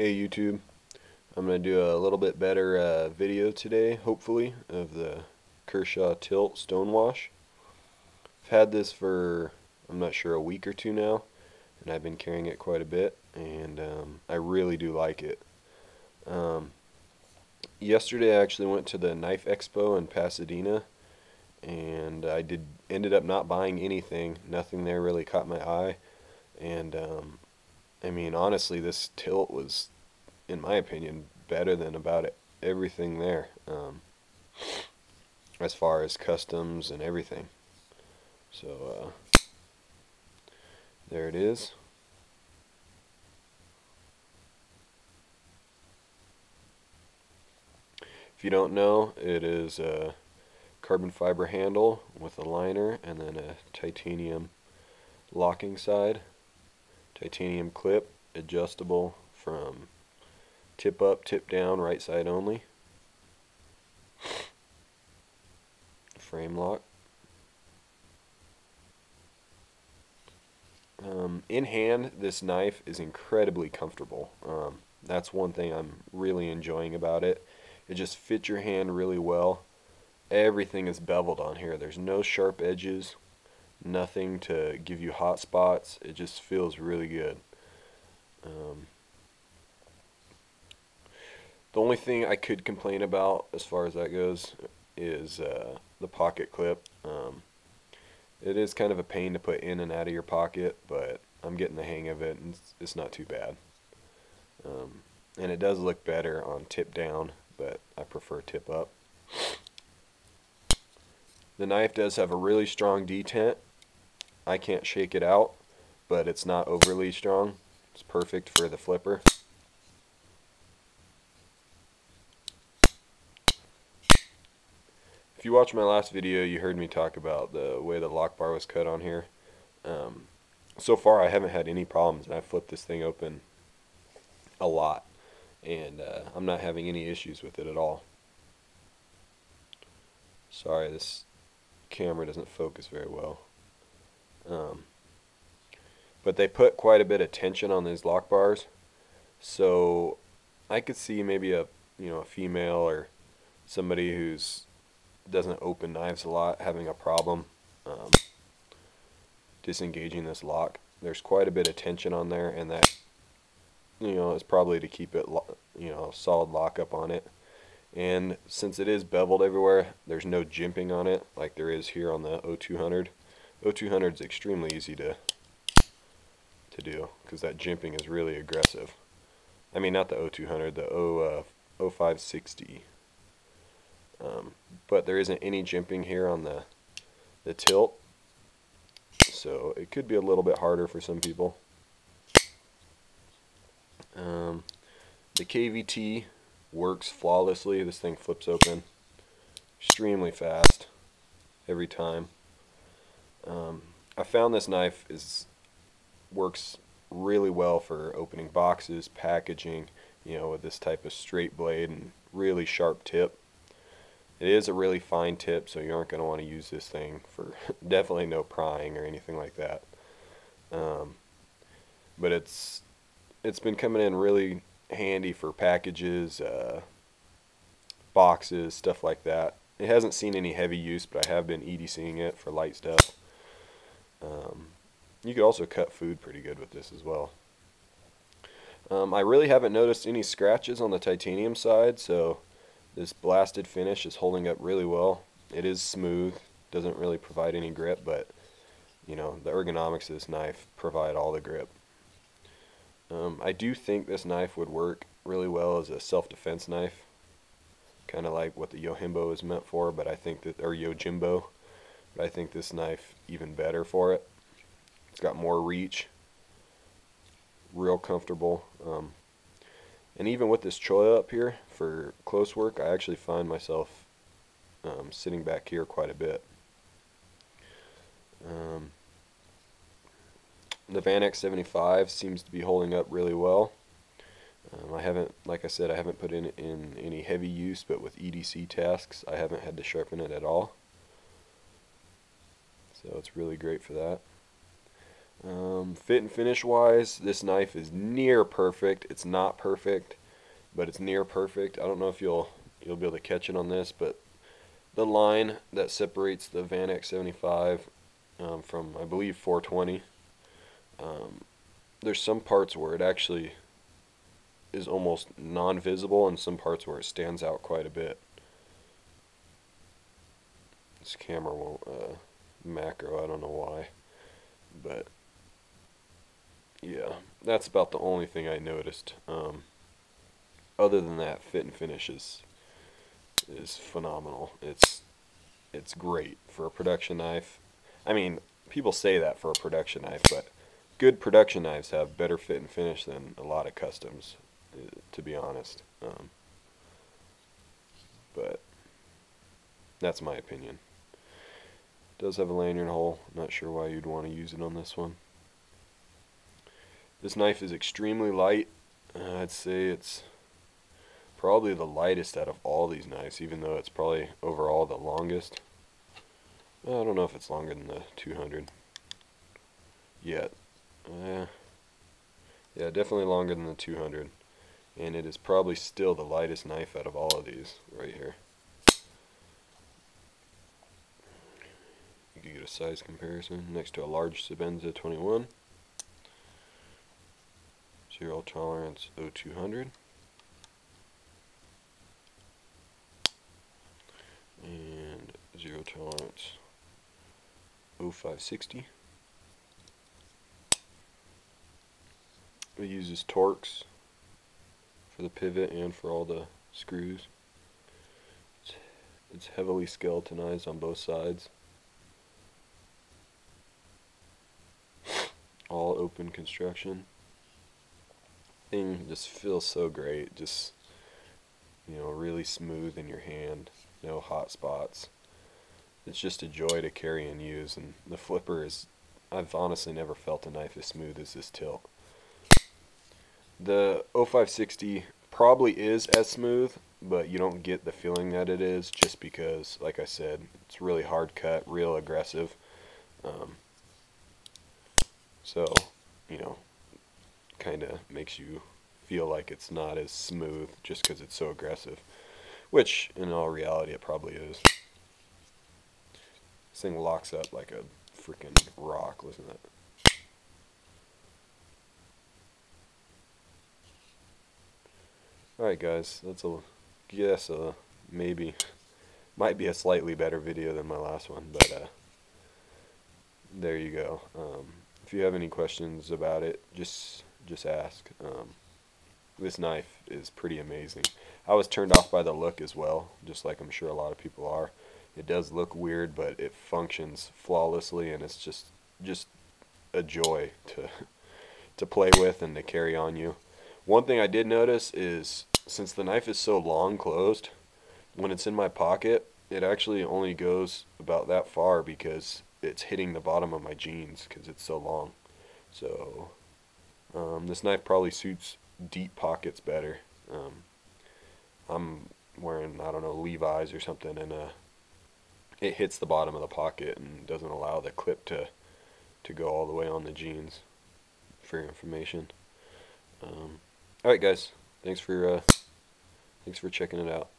Hey YouTube, I'm going to do a little bit better video today, hopefully, of the Kershaw Tilt Stonewash. I've had this for, I'm not sure, a week or two now, and I've been carrying it quite a bit, and I really do like it. Yesterday I actually went to the Knife Expo in Pasadena, and I ended up not buying anything. Nothing there really caught my eye, and I mean, honestly, this tilt was, in my opinion, better than about everything there, as far as customs and everything. So there it is. If you don't know, it is a carbon fiber handle with a liner and then a titanium locking side, titanium clip, adjustable from tip up, tip down, right side only. Frame lock. In hand, this knife is incredibly comfortable. That's one thing I'm really enjoying about it. It just fits your hand really well. Everything is beveled on here. There's no sharp edges, nothing to give you hot spots. It just feels really good. The only thing I could complain about as far as that goes is the pocket clip. It is kind of a pain to put in and out of your pocket, but I'm getting the hang of it, and it's not too bad. And it does look better on tip down, but I prefer tip up. The knife does have a really strong detent. I can't shake it out, but it's not overly strong. It's perfect for the flipper. If you watched my last video, you heard me talk about the way the lock bar was cut on here. So far I haven't had any problems, and I've flipped this thing open a lot, and I'm not having any issues with it at all. Sorry, this camera doesn't focus very well. But they put quite a bit of tension on these lock bars, so I could see maybe a female or somebody who's doesn't open knives a lot having a problem disengaging this lock. There's quite a bit of tension on there, and that is probably to keep it solid lockup on it. And since it is beveled everywhere, there's no jimping on it like there is here on the 0200. 0200 is extremely easy to do because that jimping is really aggressive. I mean, not the 0200, the 0560. But there isn't any jimping here on the tilt, so it could be a little bit harder for some people. The KVT works flawlessly. This thing flips open extremely fast every time. I found this knife works really well for opening boxes, packaging, with this type of straight blade and really sharp tip. It is a really fine tip, so you aren't going to want to use this thing for definitely no prying or anything like that. But it's been coming in really handy for packages, boxes, stuff like that. It hasn't seen any heavy use, but I have been EDCing it for light stuff. You could also cut food pretty good with this as well. I really haven't noticed any scratches on the titanium side, so this blasted finish is holding up really well. It is smooth, doesn't really provide any grip, but the ergonomics of this knife provide all the grip. I do think this knife would work really well as a self-defense knife, kind of like what the Yojimbo is meant for, but I think that, or Yojimbo, but I think this knife even better for it. It's got more reach, real comfortable. And even with this choil up here for close work, I actually find myself sitting back here quite a bit. The Vanax 75 seems to be holding up really well. I haven't, like I said, I haven't put in any heavy use, but with EDC tasks, I haven't had to sharpen it at all. So it's really great for that. Fit and finish wise, this knife is near perfect. It's not perfect, but it's near perfect. I don't know if you'll be able to catch it on this, but the line that separates the Vanax 75 from, I believe, 420, there's some parts where it actually is almost non-visible and some parts where it stands out quite a bit. This camera won't macro, I don't know why, but yeah, that's about the only thing I noticed. Other than that, fit and finish is phenomenal. It's great for a production knife. I mean, people say that for a production knife, but good production knives have better fit and finish than a lot of customs, to be honest. But that's my opinion. It does have a lanyard hole. Not sure why you'd want to use it on this one. This knife is extremely light. I'd say it's probably the lightest out of all these knives, even though it's probably overall the longest. I don't know if it's longer than the 200 yet. Yeah, definitely longer than the 200. And it is probably still the lightest knife out of all of these right here. You can get a size comparison next to a large Sebenza 21. Zero tolerance 0200. And zero tolerance 0560. It uses Torx for the pivot and for all the screws. It's heavily skeletonized on both sides. All open construction. Thing just feels so great. Just, you know, really smooth in your hand. No hot spots. It's just a joy to carry and use. And the flipper is, I've honestly never felt a knife as smooth as this tilt. The 0560 probably is as smooth, but you don't get the feeling that it is just because, like I said, it's really hard cut, real aggressive. So, you know, kind of makes you feel like it's not as smooth just because it's so aggressive, which in all reality it probably is. This thing locks up like a freaking rock. Listen to that. Alright guys, that's maybe might be a slightly better video than my last one, but there you go. If you have any questions about it, just ask. This knife is pretty amazing. I was turned off by the look as well, just like I'm sure a lot of people are. It does look weird, but it functions flawlessly, and it's just a joy to play with and to carry on you. One thing I did notice is, since the knife is so long closed, when it's in my pocket, it actually only goes about that far because it's hitting the bottom of my jeans because it's so long. So this knife probably suits deep pockets better. I'm wearing, I don't know, Levi's or something, and it hits the bottom of the pocket and doesn't allow the clip to go all the way on the jeans, for your information. Alright guys, thanks for checking it out.